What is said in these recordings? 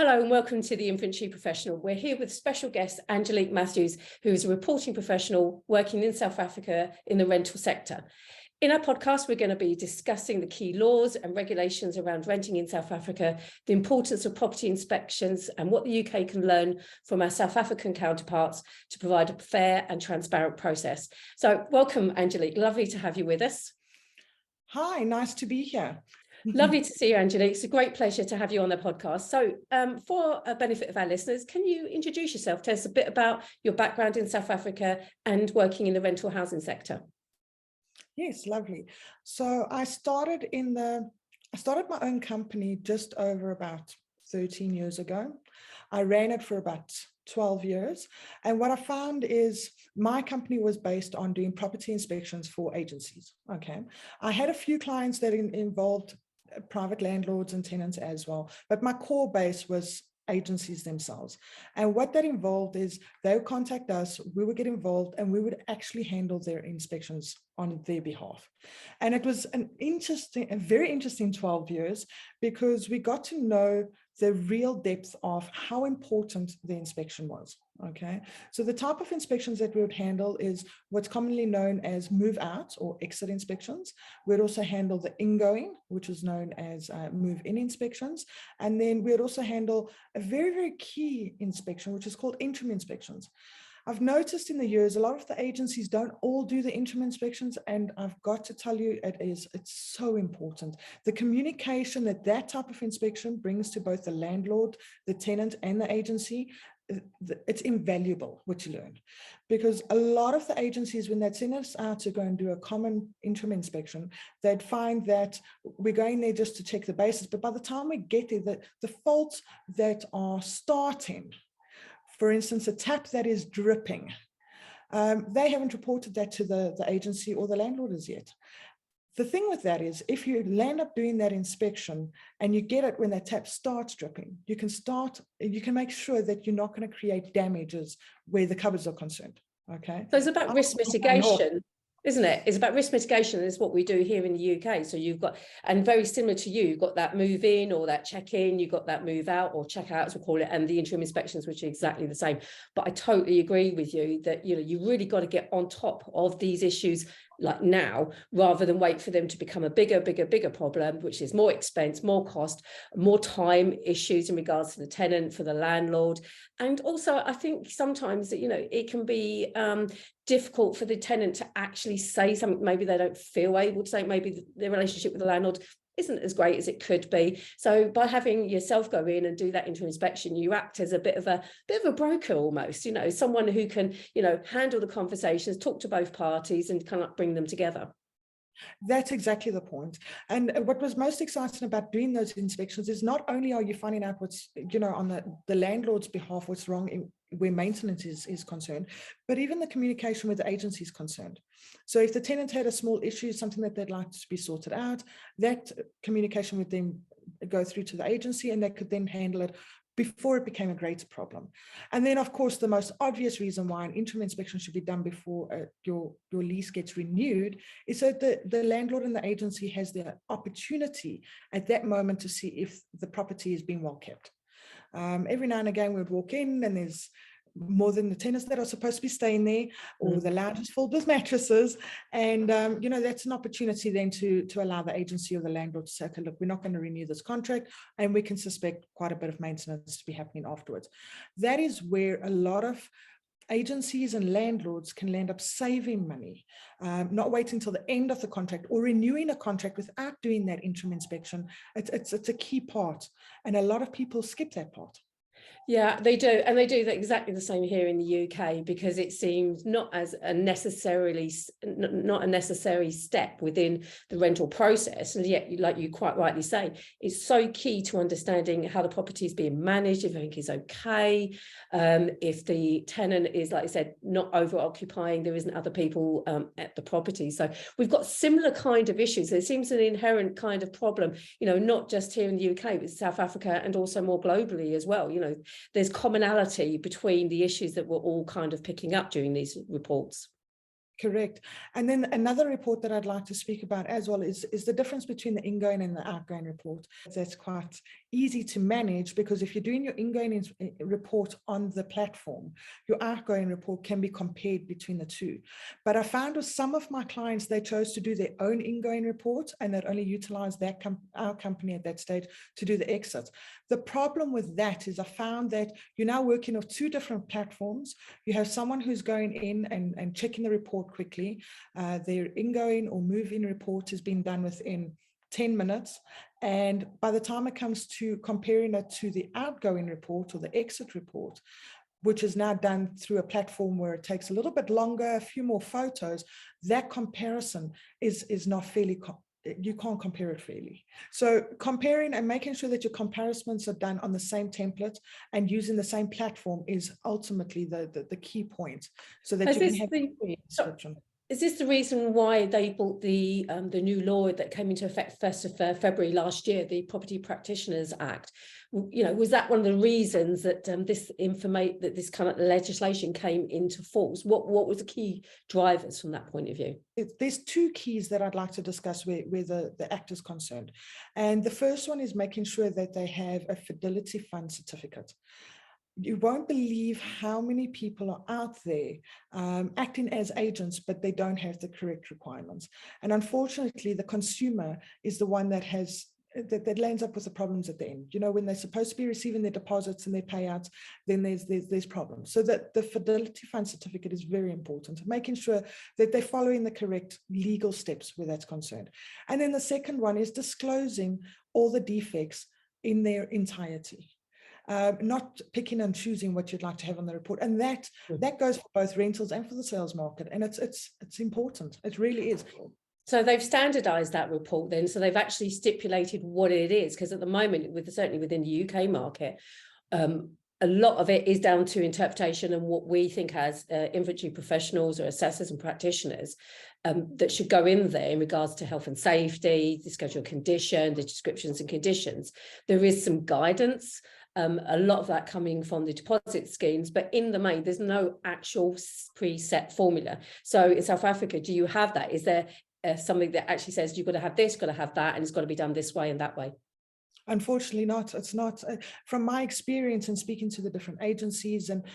Hello and welcome to the Infantry Professional. We're here with special guest Angelique Matthews, who is a reporting professional working in South Africa in the rental sector. In our podcast, we're going to be discussing the key laws and regulations around renting in South Africa, the importance of property inspections, and what the UK can learn from our South African counterparts to provide a fair and transparent process. So welcome, Angelique. Lovely to have you with us. Hi, nice to be here. Lovely to see you, Angelique. It's a great pleasure to have you on the podcast. So for a benefit of our listeners, can you introduce yourself? Tell us a bit about your background in South Africa and working in the rental housing sector. Yes, lovely. So I started my own company just over about 13 years ago. I ran it for about 12 years. And what I found is my company was based on doing property inspections for agencies. Okay. I had a few clients that involved private landlords and tenants as well, but my core base was agencies themselves. And what that involved is they would contact us, we would get involved, and we would actually handle their inspections on their behalf. And it was a very interesting 12 years because we got to know the real depth of how important the inspection was. Okay, so the type of inspections that we would handle is what's commonly known as move out or exit inspections. We'd also handle the ingoing, which is known as move in inspections. And then we'd also handle a very, very key inspection, which is called interim inspections. I've noticed in the years, a lot of the agencies don't all do the interim inspections, and I've got to tell you, it's so important. The communication that type of inspection brings to both the landlord, the tenant, and the agency, it's invaluable what you learn, because a lot of the agencies, when they'd send us out to go and do a common interim inspection, they'd find that we're going there just to check the basis, but by the time we get there, the faults that are starting, for instance, a tap that is dripping, they haven't reported that to the agency or the landlord as yet. The thing with that is, if you land up doing that inspection and you get it when that tap starts dripping, you can make sure that you're not going to create damages where the cupboards are concerned. Okay. So it's about risk mitigation, isn't it? It's about risk mitigation. Is what we do here in the UK. So you've got, and very similar to you, you've got that move in or that check in, you've got that move out or check out, as we call it, and the interim inspections, which are exactly the same. But I totally agree with you that, you know, you really got to get on top of these issues like now, rather than wait for them to become a bigger problem, which is more expense, more cost, more time issues in regards to the tenant, for the landlord. And also, I think sometimes that, you know, it can be difficult for the tenant to actually say something. Maybe they don't feel able to say, maybe the relationship with the landlord isn't as great as it could be. So by having yourself go in and do that interim inspection, you act as a bit of a broker almost, you know, someone who can, you know, handle the conversations, talk to both parties and kind of bring them together. That's exactly the point. And what was most exciting about doing those inspections is not only are you finding out what's, you know, on the landlord's behalf, what's wrong where maintenance is concerned, but even the communication with the agency is concerned. So if the tenant had a small issue, something that they'd like to be sorted out, that communication would then go through to the agency and they could then handle it before it became a greater problem. And then, of course, the most obvious reason why an interim inspection should be done before your lease gets renewed is so that the landlord and the agency has the opportunity at that moment to see if the property is being well kept. Every now and again, we'd walk in and there's more than the tenants that are supposed to be staying there, or the lounge is filled with mattresses. And, you know, that's an opportunity then to allow the agency or the landlord to say, okay, look, we're not going to renew this contract, and we can suspect quite a bit of maintenance to be happening afterwards. That is where a lot of agencies and landlords can land up saving money, not waiting until the end of the contract or renewing a contract without doing that interim inspection. It's a key part, and a lot of people skip that part. Yeah, they do. And they do that exactly the same here in the UK, because it seems not a necessary step within the rental process. And yet, like you quite rightly say, it's so key to understanding how the property is being managed, if everything is okay, if the tenant is, like I said, not over occupying, there isn't other people at the property. So we've got similar kind of issues. There seems an inherent kind of problem, you know, not just here in the UK, but South Africa and also more globally as well. You know, there's commonality between the issues that we're all kind of picking up during these reports. Correct. And then another report that I'd like to speak about as well is the difference between the ingoing and the outgoing report. That's quite easy to manage, because if you're doing your ingoing report on the platform, your outgoing report can be compared between the two. But I found with some of my clients, they chose to do their own ingoing report and that only utilize our company at that stage to do the exits. The problem with that is I found that you're now working off two different platforms. You have someone who's going in and checking the report quickly. Their ingoing or move-in report has been done within 10 minutes. And by the time it comes to comparing it to the outgoing report or the exit report, which is now done through a platform where it takes a little bit longer, a few more photos, that comparison is not fairly, you can't compare it fairly. So comparing and making sure that your comparisons are done on the same template and using the same platform is ultimately the key point, so that you can have a description. Is this the reason why they brought the new law that came into effect 1st of February last year, the Property Practitioners Act? You know, was that one of the reasons that this kind of legislation came into force? What was the key drivers from that point of view? There's two keys that I'd like to discuss where the act is concerned. And the first one is making sure that they have a fidelity fund certificate. You won't believe how many people are out there acting as agents, but they don't have the correct requirements. And unfortunately, the consumer is the one that that lands up with the problems at the end. You know, when they're supposed to be receiving their deposits and their payouts, then there's problems. So that the fidelity fund certificate is very important, making sure that they're following the correct legal steps where that's concerned. And then the second one is disclosing all the defects in their entirety. Not picking and choosing what you'd like to have on the report. And that goes for both rentals and for the sales market. And it's important. It really is. So they've standardized that report then. So they've actually stipulated what it is, because at the moment, certainly within the UK market, a lot of it is down to interpretation and what we think as inventory professionals or assessors and practitioners that should go in there in regards to health and safety, the schedule condition, the descriptions and conditions. There is some guidance, a lot of that coming from the deposit schemes, but in the main, there's no actual preset formula. So in South Africa, do you have that? Is there something that actually says you've got to have this, got to have that, and it's got to be done this way and that way? Unfortunately not. It's not. From my experience in speaking to the different agencies, and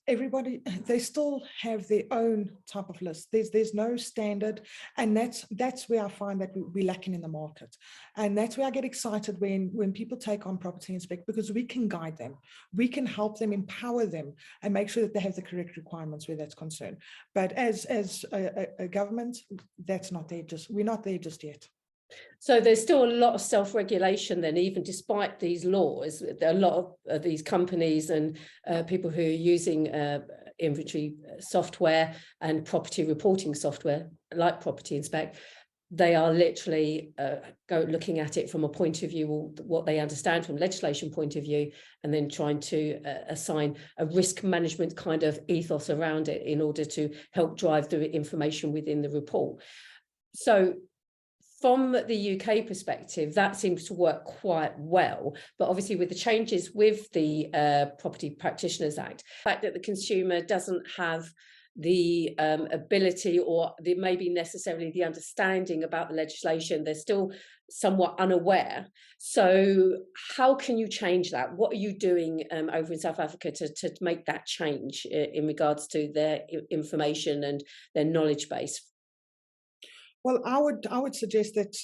everybody, they still have their own type of list. There's no standard, and that's where I find that we're lacking in the market. And that's where I get excited when people take on Property Inspect, because we can guide them, we can help them, empower them, and make sure that they have the correct requirements where that's concerned. But as a government, that's not there. We're not there just yet. So there's still a lot of self-regulation then, even despite these laws. There are a lot of these companies and people who are using inventory software and property reporting software like Property Inspect. They are literally looking at it from a point of view, or what they understand from legislation point of view, and then trying to assign a risk management kind of ethos around it in order to help drive the information within the report. So from the UK perspective, that seems to work quite well. But obviously with the changes with the Property Practitioners Act, the fact that the consumer doesn't have the ability, or maybe necessarily the understanding about the legislation, they're still somewhat unaware. So how can you change that? What are you doing over in South Africa to make that change in regards to their information and their knowledge base? Well, I would suggest that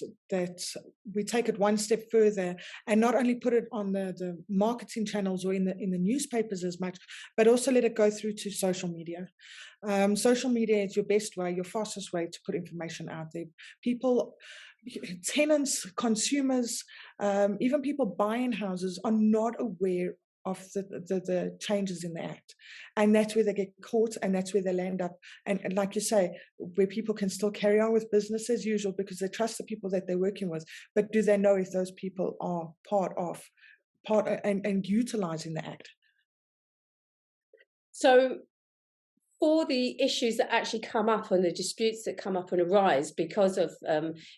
we take it one step further and not only put it on the marketing channels or in the newspapers as much, but also let it go through to social media. Social media is your best way, your fastest way to put information out there. People, tenants, consumers, even people buying houses are not aware of the changes in the act, and that's where they get caught, and that's where they land up, and like you say, where people can still carry on with business as usual because they trust the people that they're working with, but do they know if those people are part and utilizing the act? So for the issues that actually come up and the disputes that come up and arise because of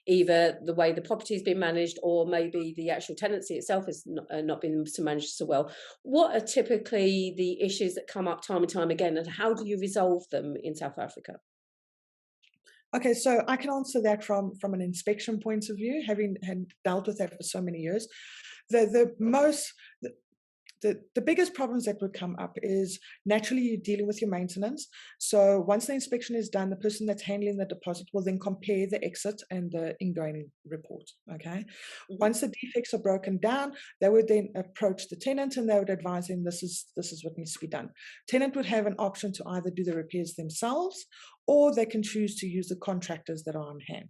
either the way the property has been managed, or maybe the actual tenancy itself has not been managed so well, what are typically the issues that come up time and time again, and how do you resolve them in South Africa? Okay, so I can answer that from an inspection point of view, having dealt with that for so many years. The biggest problems that would come up is naturally you're dealing with your maintenance. So once the inspection is done, the person that's handling the deposit will then compare the exit and the ingoing report. Okay. Once the defects are broken down, they would then approach the tenant and they would advise him this is what needs to be done. Tenant would have an option to either do the repairs themselves or they can choose to use the contractors that are on hand.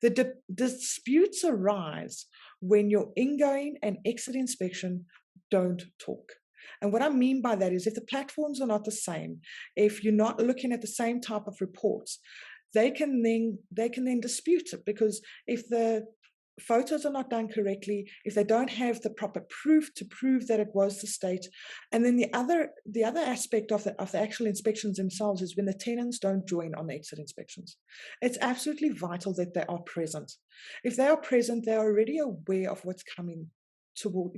The disputes arise when your ingoing and exit inspection don't talk. And what I mean by that is if the platforms are not the same, if you're not looking at the same type of reports, they can then dispute it, because if the photos are not done correctly, if they don't have the proper proof to prove that it was the state, and then the other aspect of the actual inspections themselves is when the tenants don't join on the exit inspections. It's absolutely vital that they are present. If they are present, they are already aware of what's coming toward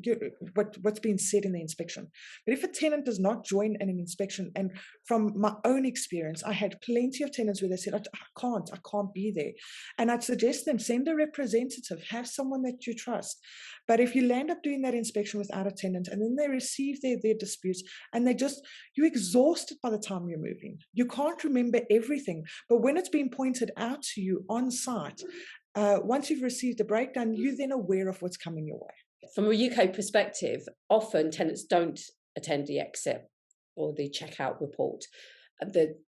what's been said in the inspection. But if a tenant does not join in an inspection, and from my own experience, I had plenty of tenants where they said, I can't be there. And I'd suggest them, send a representative, have someone that you trust. But if you land up doing that inspection without a tenant and then they receive their disputes and you're exhausted by the time you're moving. You can't remember everything. But when it's been pointed out to you on site, once you've received the breakdown, you're then aware of what's coming your way. From a UK perspective, often tenants don't attend the exit or the checkout report.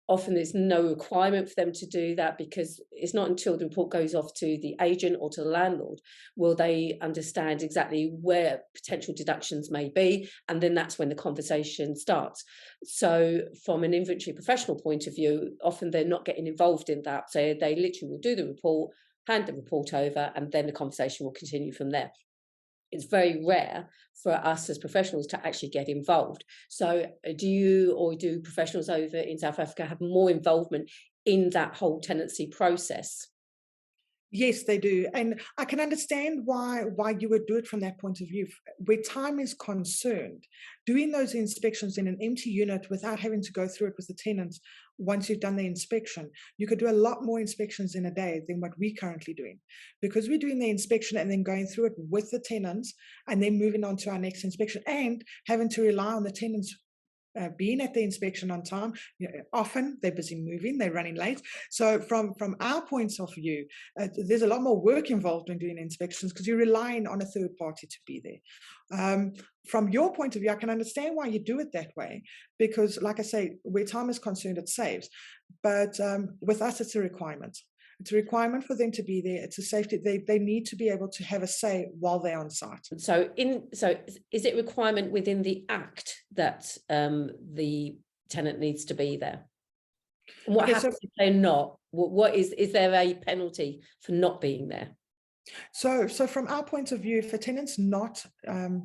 Often there's no requirement for them to do that, because it's not until the report goes off to the agent or to the landlord will they understand exactly where potential deductions may be, and then that's when the conversation starts. So from an inventory professional point of view, often they're not getting involved in that. So they literally will do the report, hand the report over, and then the conversation will continue from there. It's very rare for us as professionals to actually get involved. So do professionals over in South Africa have more involvement in that whole tenancy process? Yes, they do. And I can understand why you would do it from that point of view. Where time is concerned, doing those inspections in an empty unit without having to go through it with the tenants, once you've done the inspection, you could do a lot more inspections in a day than what we're currently doing. Because we're doing the inspection and then going through it with the tenants and then moving on to our next inspection and having to rely on the tenants being at the inspection on time. Often they're busy moving, they're running late. So from our point of view, there's a lot more work involved in doing inspections because you're relying on a third party to be there. From your point of view, I can understand why you do it that way, because like I say, where time is concerned, it saves. But with us, it's a requirement. It's a requirement for them to be there. It's a safety. They need to be able to have a say while they're on site. So is it requirement within the Act that the tenant needs to be there? And what happens if they're not? What is there a penalty for not being there? So from our point of view, if a tenant's not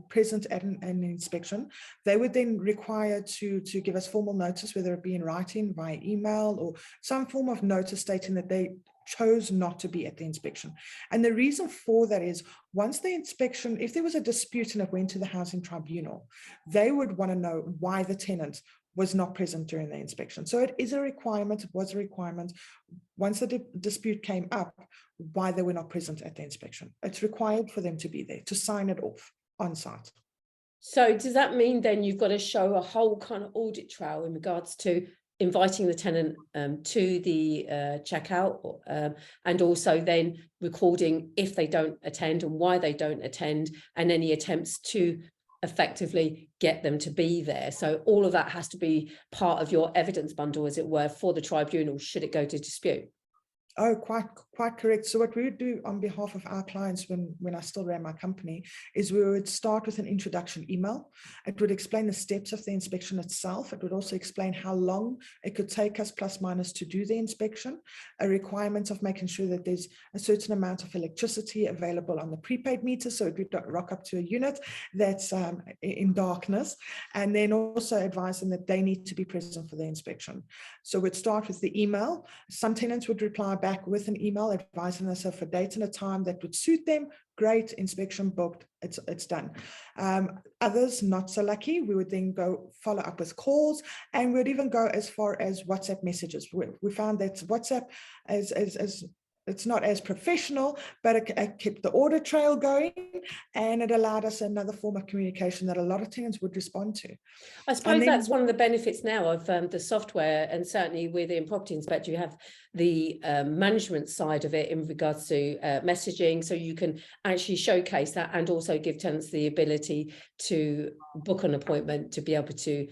present at an inspection, they would then require to give us formal notice, whether it be in writing, via email, or some form of notice stating that they chose not to be at the inspection. And the reason for that is, once the inspection, if there was a dispute and it went to the housing tribunal, they would want to know why the tenant was not present during the inspection. So it is a requirement, it was a requirement. Once the dispute came up, why they were not present at the inspection. It's required for them to be there, to sign it off on site. So does that mean then you've got to show a whole kind of audit trail in regards to inviting the tenant to the checkout, and also then recording if they don't attend and why they don't attend, and any attempts to effectively get them to be there? So all of that has to be part of your evidence bundle, as it were, for the tribunal should it go to dispute. Oh, quite correct. So what we would do on behalf of our clients when I still ran my company is we would start with an introduction email. It would explain the steps of the inspection itself. It would also explain how long it could take us plus minus to do the inspection, a requirement of making sure that there's a certain amount of electricity available on the prepaid meter, so it would rock up to a unit that's in darkness, and then also advise them that they need to be present for the inspection. So we'd start with the email. Some tenants would reply back with an email advising us of a date and a time that would suit them. Great, inspection booked, it's done. Others not so lucky, we would then go follow up with calls, and we'd even go as far as WhatsApp messages. We found that WhatsApp as it's not as professional, but it kept the audit trail going, and it allowed us another form of communication that a lot of tenants would respond to. I suppose that's one of the benefits now of the software, and certainly within Property Inspector, you have the management side of it in regards to messaging, so you can actually showcase that and also give tenants the ability to book an appointment, to be able to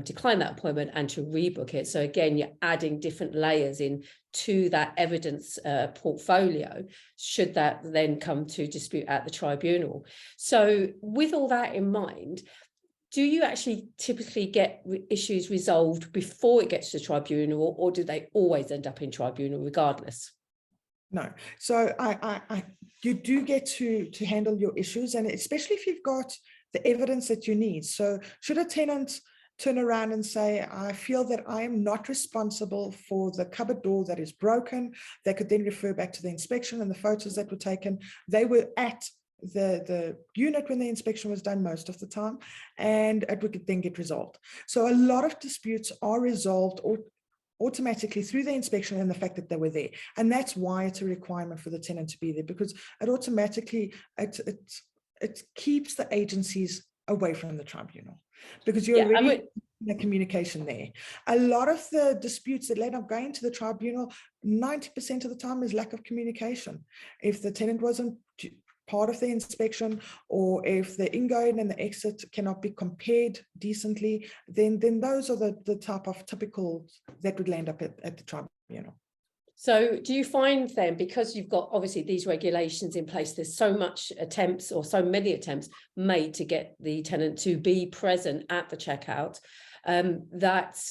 decline that appointment and to rebook it. So again, you're adding different layers in to that evidence portfolio, should that then come to dispute at the tribunal. So with all that in mind, do you actually typically get issues resolved before it gets to tribunal, or do they always end up in tribunal regardless? No. So you do get to handle your issues, and especially if you've got the evidence that you need. So should a tenant turn around and say, I feel that I am not responsible for the cupboard door that is broken, they could then refer back to the inspection and the photos that were taken. They were at the unit when the inspection was done most of the time, and it would then get resolved. So a lot of disputes are resolved automatically through the inspection and the fact that they were there. And that's why it's a requirement for the tenant to be there, because it automatically, it keeps the agencies away from the tribunal, because you're already in the communication there. A lot of the disputes that end up going to the tribunal, 90% of the time is lack of communication. If the tenant wasn't part of the inspection, or if the ingoing and the exit cannot be compared decently, then those are the type of typical that would land up at the tribunal. So do you find then, because you've got obviously these regulations in place, there's so much attempts, or so many attempts made to get the tenant to be present at the checkout, that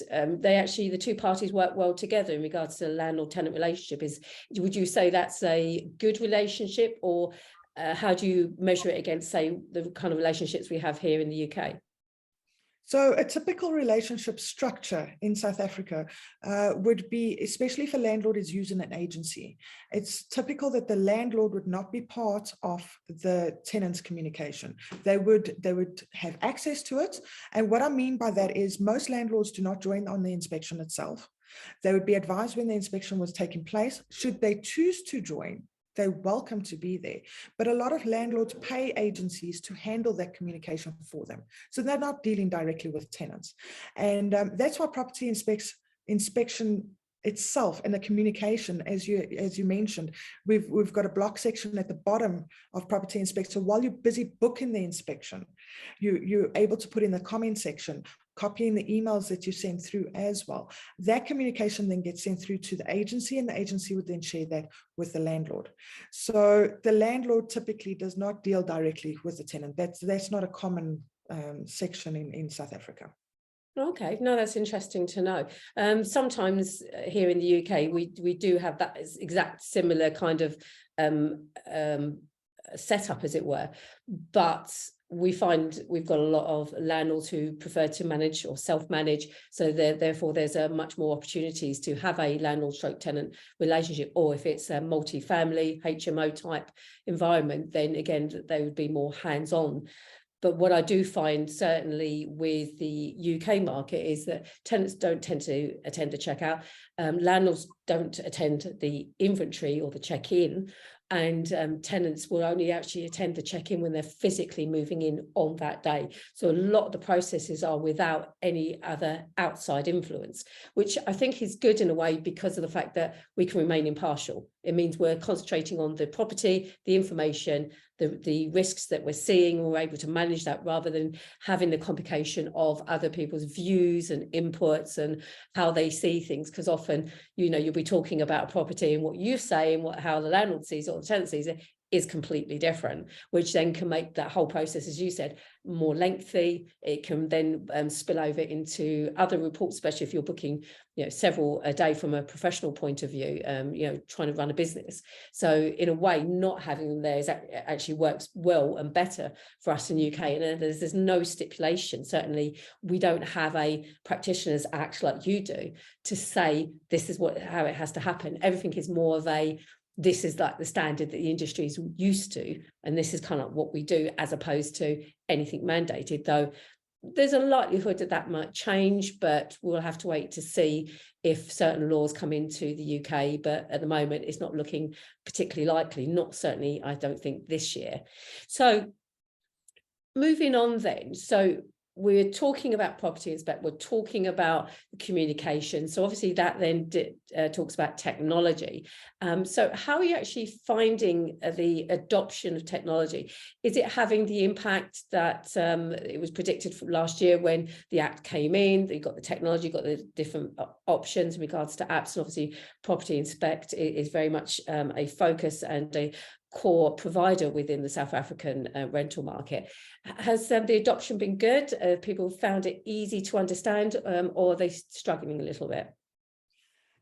they actually, the two parties work well together in regards to the landlord-tenant relationship? Would you say that's a good relationship, or how do you measure it against, say, the kind of relationships we have here in the UK? So a typical relationship structure in South Africa would be, especially if a landlord is using an agency, it's typical that the landlord would not be part of the tenant's communication. They would have access to it. And what I mean by that is most landlords do not join on the inspection itself. They would be advised when the inspection was taking place. Should they choose to join, they're welcome to be there. But a lot of landlords pay agencies to handle that communication for them. So they're not dealing directly with tenants. And that's why property inspection itself and the communication, as you mentioned, we've got a block section at the bottom of property inspection. So while you're busy booking the inspection, you're able to put in the comment section, copying the emails that you send through as well. That communication then gets sent through to the agency, and the agency would then share that with the landlord. So the landlord typically does not deal directly with the tenant. That's not a common section in South Africa. Okay, no, that's interesting to know. Sometimes here in the UK, we do have that exact similar kind of setup, as it were, but we find we've got a lot of landlords who prefer to manage or self-manage, so therefore there's much more opportunities to have a landlord-stroke-tenant relationship. Or if it's a multi-family HMO type environment, then again they would be more hands-on. But what I do find, certainly with the UK market, is that tenants don't tend to attend the checkout. Landlords don't attend the inventory or the check-in, and tenants will only actually attend the check-in when they're physically moving in on that day. So a lot of the processes are without any other outside influence, which I think is good in a way, because of the fact that we can remain impartial. It means we're concentrating on the property, the information, the risks that we're seeing. We're able to manage that rather than having the complication of other people's views and inputs and how they see things. Because often, you know, you'll be talking about a property and what you say and how the landlord sees it or the tenant sees it is completely different, which then can make that whole process, as you said, more lengthy. It can then spill over into other reports, especially if you're booking, several a day from a professional point of view, trying to run a business. So in a way, not having them there is actually works well and better for us in the UK. And there's no stipulation. Certainly, we don't have a Practitioners Act like you do to say this is how it has to happen. Everything is more of a, this is like the standard that the industry is used to, and this is kind of what we do, as opposed to anything mandated, though there's a likelihood that might change, but we'll have to wait to see if certain laws come into the UK. But at the moment, it's not looking particularly likely, not certainly, I don't think, this year. So moving on then, so we're talking about property inspect, we're talking about communication. So obviously that then talks about technology. So how are you actually finding the adoption of technology? Is it having the impact that it was predicted from last year when the Act came in? You got the technology, got the different options in regards to apps, and obviously Property Inspect is very much a focus and a core provider within the South African rental market. Has the adoption been good? People found it easy to understand, or are they struggling a little bit?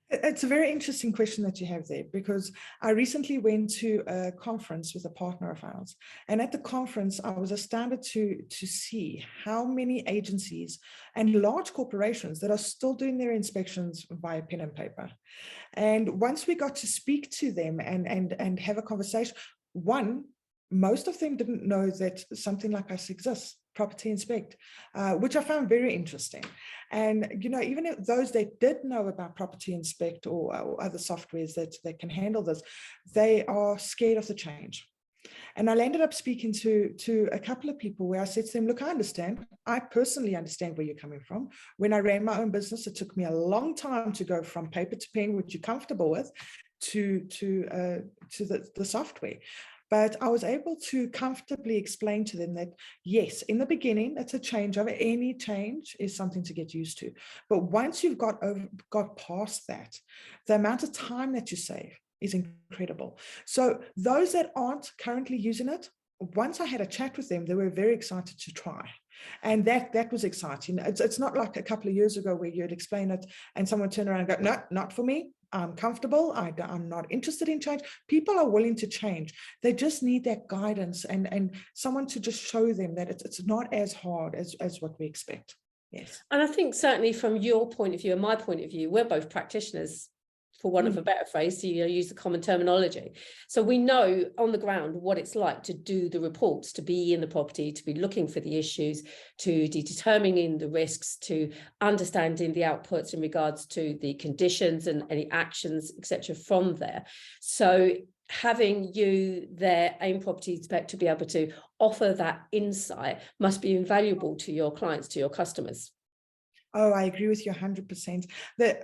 It's a very interesting question that you have there, because I recently went to a conference with a partner of ours. And at the conference, I was astounded to see how many agencies and large corporations that are still doing their inspections via pen and paper. And once we got to speak to them and have a conversation, most of them didn't know that something like us exists, Property Inspect, which I found very interesting. And, even if those that did know about Property Inspect or other softwares that can handle this, they are scared of the change. And I ended up speaking to a couple of people where I said to them, look, I personally understand where you're coming from. When I ran my own business, it took me a long time to go from paper to pen, which you're comfortable with, to the software. But I was able to comfortably explain to them that, yes, in the beginning, it's a changeover. Any change is something to get used to. But once you've got past that, the amount of time that you save is incredible. So those that aren't currently using it, once I had a chat with them, they were very excited to try. And that was exciting. It's not like a couple of years ago where you'd explain it and someone turn around and go, no, not for me. I'm comfortable. I'm not interested in change. People are willing to change. They just need that guidance and someone to just show them that it's not as hard as what we expect. Yes. And I think certainly from your point of view and my point of view, we're both practitioners, for want of a better phrase, to use the common terminology. So we know on the ground what it's like to do the reports, to be in the property, to be looking for the issues, to determining the risks, to understanding the outputs in regards to the conditions and any actions, etc. from there. So having you there, AIM Property Inspect, to be able to offer that insight must be invaluable to your clients, to your customers. Oh, I agree with you 100%.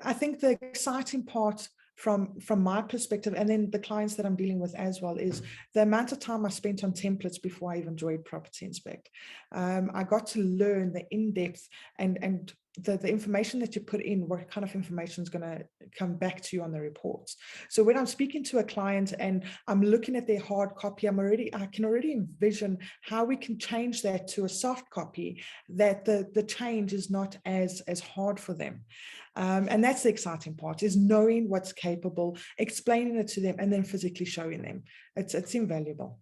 I think the exciting part from my perspective, and then the clients that I'm dealing with as well, is the amount of time I spent on templates before I even joined Property Inspect. I got to learn the in-depth and the information that you put in, what kind of information is going to come back to you on the reports. So when I'm speaking to a client and I'm looking at their hard copy, I can already envision how we can change that to a soft copy, that the change is not as hard for them. And that's the exciting part, is knowing what's capable, explaining it to them, and then physically showing them. It's invaluable.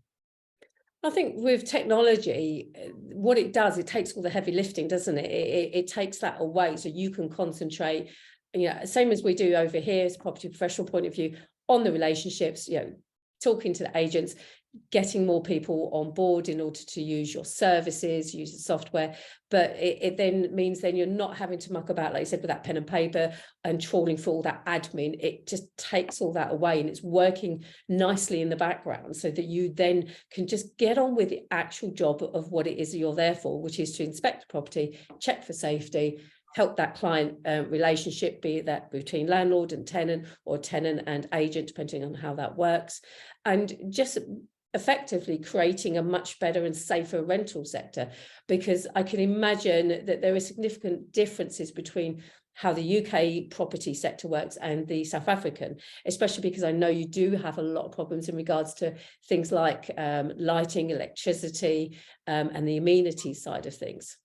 I think with technology, what it does, it takes all the heavy lifting, doesn't it? It takes that away so you can concentrate, same as we do over here as a property professional point of view, on the relationships, talking to the agents, getting more people on board in order to use your services, use the software. But it then means then you're not having to muck about, like you said, with that pen and paper and trawling for all that admin. It just takes all that away, and it's working nicely in the background so that you then can just get on with the actual job of what it is you're there for, which is to inspect the property, check for safety, help that client relationship, be that between landlord and tenant or tenant and agent, depending on how that works, and just effectively creating a much better and safer rental sector, because I can imagine that there are significant differences between how the UK property sector works and the South African, especially because I know you do have a lot of problems in regards to things like lighting, electricity, and the amenity side of things.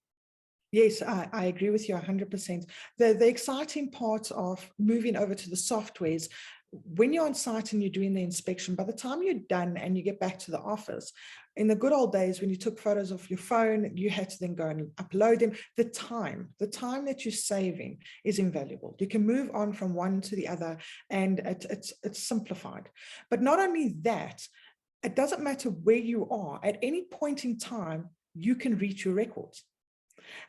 Yes, I agree with you 100%. The exciting part of moving over to the softwares, when you're on site and you're doing the inspection, by the time you're done and you get back to the office, in the good old days when you took photos off your phone, you had to then go and upload them. The time that you're saving is invaluable. You can move on from one to the other, and it's simplified. But not only that, it doesn't matter where you are. At any point in time, you can reach your records.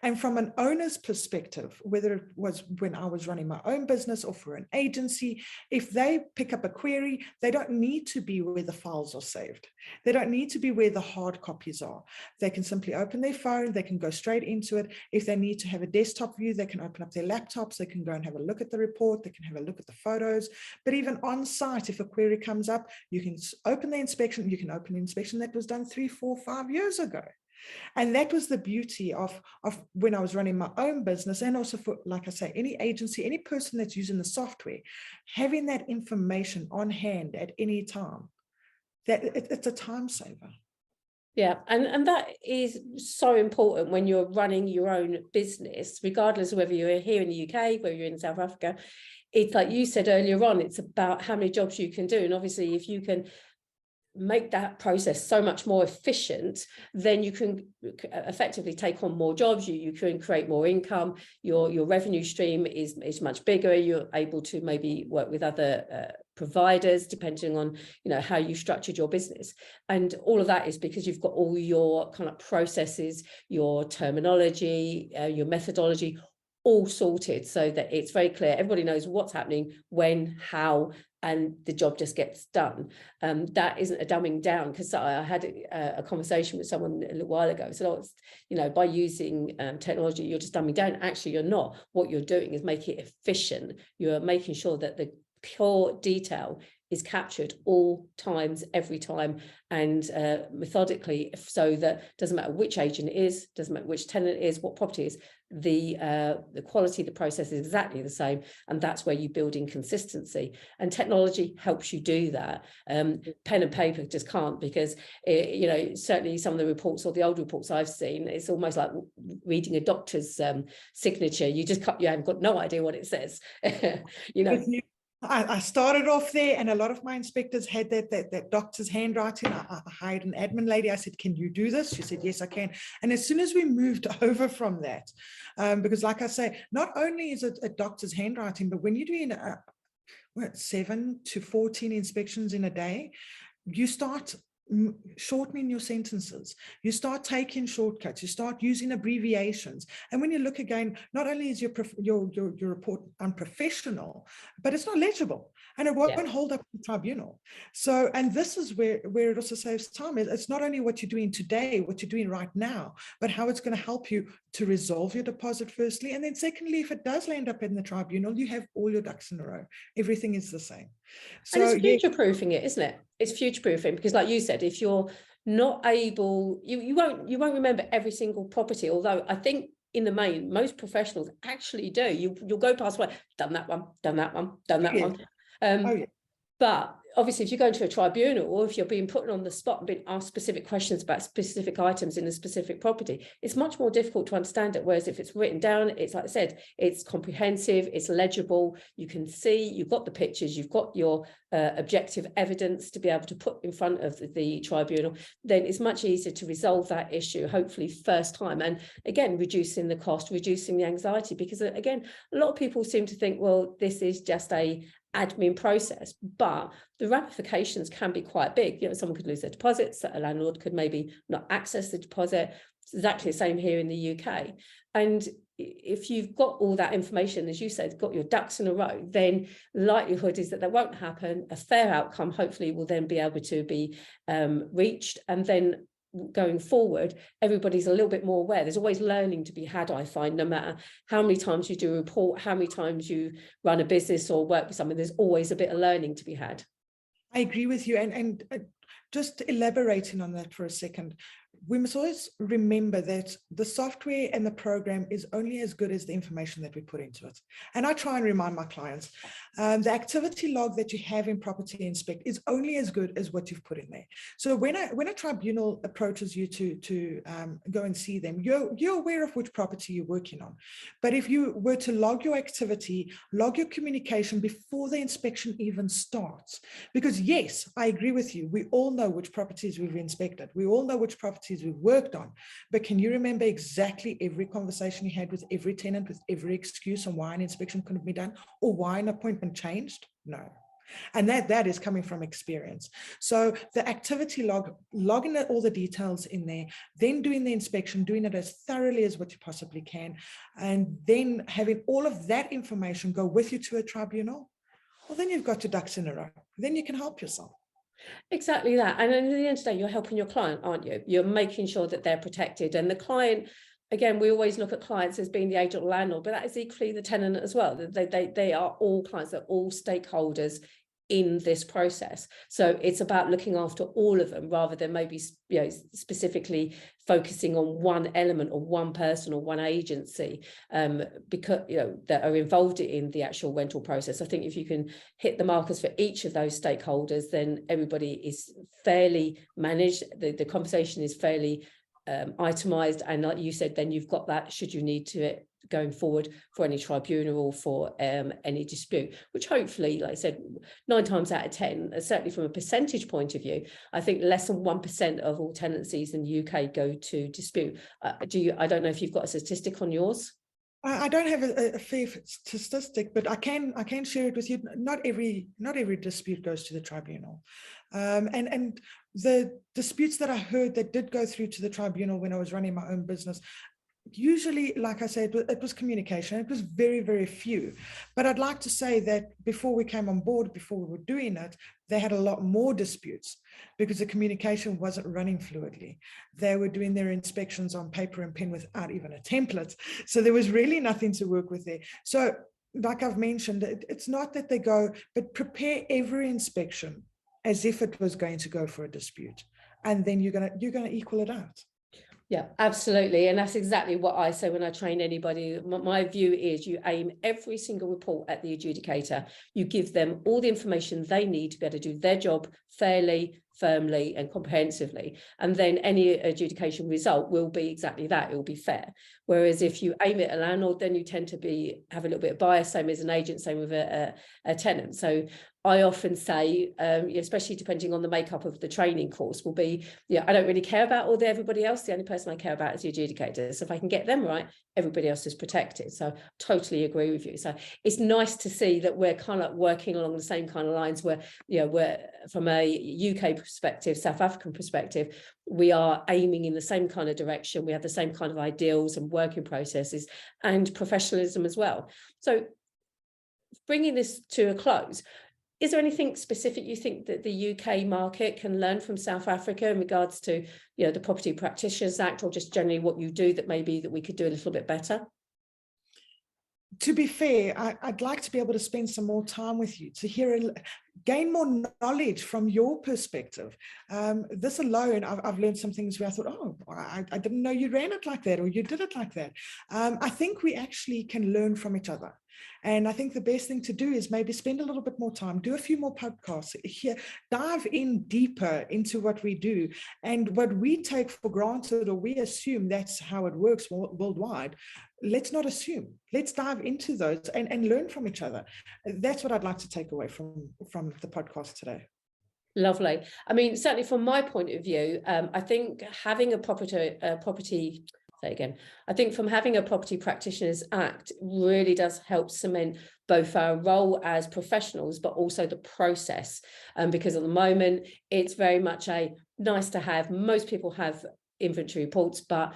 And from an owner's perspective, whether it was when I was running my own business or for an agency, if they pick up a query, they don't need to be where the files are saved. They don't need to be where the hard copies are. They can simply open their phone, they can go straight into it. If they need to have a desktop view, they can open up their laptops, they can go and have a look at the report, they can have a look at the photos. But even on site, if a query comes up, you can open the inspection, you can open the inspection that was done 3, 4, 5 years ago. And that was the beauty of when I was running my own business, and also for, like I say, any agency, any person that's using the software, having that information on hand at any time, that it's a time saver. Yeah, and that is so important when you're running your own business, regardless of whether you're here in the UK, whether you're in South Africa. It's like you said earlier on, it's about how many jobs you can do. And obviously, if you can make that process so much more efficient, then you can effectively take on more jobs, you can create more income, your revenue stream is much bigger, you're able to maybe work with other providers depending on how you structured your business. And all of that is because you've got all your kind of processes, your terminology, your methodology all sorted, so that it's very clear, everybody knows what's happening, when, how, and the job just gets done. That isn't a dumbing down, because I had a conversation with someone a little while ago. So, by using technology, you're just dumbing down. Actually, you're not. What you're doing is make it efficient. You're making sure that the pure detail is captured all times, every time, and methodically, so that it doesn't matter which agent it is, doesn't matter which tenant it is, what property it is, the quality of the process is exactly the same. And that's where you build in consistency, and technology helps you do that. Pen and paper just can't, because certainly some of the reports, or the old reports I've seen, it's almost like reading a doctor's signature. You haven't got no idea what it says. I started off there, and a lot of my inspectors had that doctor's handwriting. I hired an admin lady. I said, "Can you do this?" She said, "Yes, I can." And as soon as we moved over from that, because like I say, not only is it a doctor's handwriting, but when you're doing 7 to 14 inspections in a day, you start shortening your sentences, you start taking shortcuts, you start using abbreviations. And when you look again, not only is your report unprofessional, but it's not legible, and it won't hold up the tribunal. So, and this is where it also saves time. It's not only what you're doing today, what you're doing right now, but how it's going to help you to resolve your deposit firstly, and then secondly, if it does land up in the tribunal, you have all your ducks in a row. Everything is the same. So, and it's future-proofing it, isn't it? It's future-proofing, because like you said, if you're not able, you won't remember every single property, although I think in the main, most professionals actually do. You'll go past one, done that one, done that one, done that one. But obviously, if you go into a tribunal, or if you're being put on the spot and being asked specific questions about specific items in a specific property, it's much more difficult to understand it. Whereas if it's written down, it's like I said, it's comprehensive, it's legible, you can see, you've got the pictures, you've got your objective evidence to be able to put in front of the tribunal, then it's much easier to resolve that issue, hopefully first time. And again, reducing the cost, reducing the anxiety, because again, a lot of people seem to think, well, this is just a admin process, but the ramifications can be quite big. Someone could lose their deposits, a landlord could maybe not access the deposit. It's exactly the same here in the UK. And if you've got all that information, as you said, got your ducks in a row, then the likelihood is that won't happen. A fair outcome hopefully will then be able to be reached, and then going forward, everybody's a little bit more aware. There's always learning to be had, I find, no matter how many times you do a report, how many times you run a business or work with someone, there's always a bit of learning to be had. I agree with you. And just elaborating on that for a second, we must always remember that the software and the program is only as good as the information that we put into it. And I try and remind my clients, the activity log that you have in Property Inspect is only as good as what you've put in there. So when a tribunal approaches you to go and see them, you're aware of which property you're working on. But if you were to log your activity, log your communication before the inspection even starts, because yes, I agree with you, we all know which properties we've inspected, we all know which properties we've worked on, but can you remember exactly every conversation you had with every tenant, with every excuse on why an inspection couldn't be done or why an appointment changed? No. And that is coming from experience. So the activity log, logging all the details in there, then doing the inspection, doing it as thoroughly as what you possibly can, and then having all of that information go with you to a tribunal, well, then you've got your ducks in a row. Then you can help yourself. Exactly that. And at the end of the day, you're helping your client, aren't you? You're making sure that they're protected. And the client, again, we always look at clients as being the agent or landlord, but that is equally the tenant as well. They are all clients, they're all stakeholders in this process. So it's about looking after all of them rather than maybe, you know, specifically focusing on one element or one person or one agency, because, you know, that are involved in the actual rental process. I think if you can hit the markers for each of those stakeholders, then everybody is fairly managed. The conversation is fairly itemized, and like you said, then you've got that should you need to it going forward for any tribunal or for any dispute, which hopefully, like I said, 9 times out of 10, certainly from a percentage point of view, I think less than 1% of all tenancies in the UK go to dispute. I don't know if you've got a statistic on yours. I don't have a fair statistic, but I can share it with you. Not every dispute goes to the tribunal, and the disputes that I heard that did go through to the tribunal when I was running my own business, usually, like I said, it was communication. It was very, very few. But I'd like to say that before we came on board, before we were doing it, they had a lot more disputes because the communication wasn't running fluidly. They were doing their inspections on paper and pen without even a template. So there was really nothing to work with there. So like I've mentioned, it's not that they go, but prepare every inspection as if it was going to go for a dispute. And then you're going to equal it out. Yeah, absolutely. And that's exactly what I say when I train anybody. My view is you aim every single report at the adjudicator. You give them all the information they need to be able to do their job fairly, firmly and comprehensively. And then any adjudication result will be exactly that. It will be fair. Whereas if you aim it at a landlord, then you tend to have a little bit of bias, same as an agent, same with a tenant. So I often say, especially depending on the makeup of the training course, will be, I don't really care about everybody else. The only person I care about is the adjudicator. So if I can get them right, everybody else is protected. So totally agree with you. So it's nice to see that we're kind of working along the same kind of lines where, we're from a UK perspective, South African perspective, we are aiming in the same kind of direction. We have the same kind of ideals and working processes and professionalism as well. So bringing this to a close, is there anything specific you think that the UK market can learn from South Africa in regards to, the Property Practitioners Act, or just generally what you do that maybe that we could do a little bit better? To be fair, I'd like to be able to spend some more time with you to gain more knowledge from your perspective. This alone, I've learned some things where I thought, I didn't know you ran it like that, or you did it like that. I think we actually can learn from each other. And I think the best thing to do is maybe spend a little bit more time, do a few more podcasts here, dive in deeper into what we do and what we take for granted, or we assume that's how it works worldwide. Let's not assume. Let's dive into those and learn from each other. That's what I'd like to take away from the podcast today. Lovely. I mean, certainly from my point of view, I think having a I think from having a Property Practitioners Act really does help cement both our role as professionals, but also the process. Because at the moment, it's very much a nice to have. Most people have inventory reports, but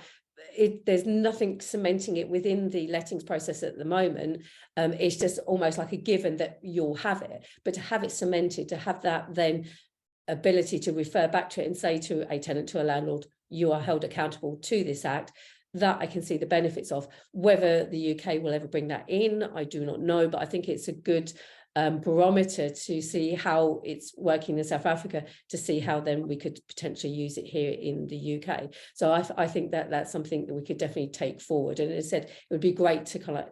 there's nothing cementing it within the lettings process at the moment. It's just almost like a given that you'll have it, but to have it cemented, to have that then ability to refer back to it and say to a tenant, to a landlord, you are held accountable to this act, that I can see the benefits of. Whether the UK will ever bring that in, I do not know, but I think it's a good barometer to see how it's working in South Africa, to see how then we could potentially use it here in the UK. So I think that that's something that we could definitely take forward. And as I said, it would be great to kind of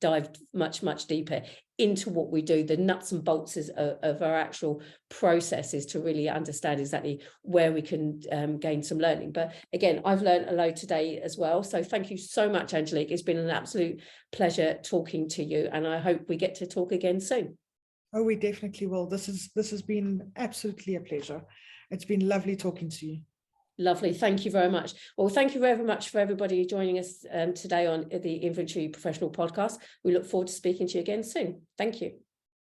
dive much deeper into what we do, the nuts and bolts of our actual processes, to really understand exactly where we can gain some learning. But again, I've learned a load today as well. So thank you so much, Angelique. It's been an absolute pleasure talking to you, and I hope we get to talk again soon. Oh, we definitely will. This has been absolutely a pleasure. It's been lovely talking to you. Lovely. Thank you very much. Well, thank you very much for everybody joining us today on the Inventory Professional Podcast. We look forward to speaking to you again soon. Thank you.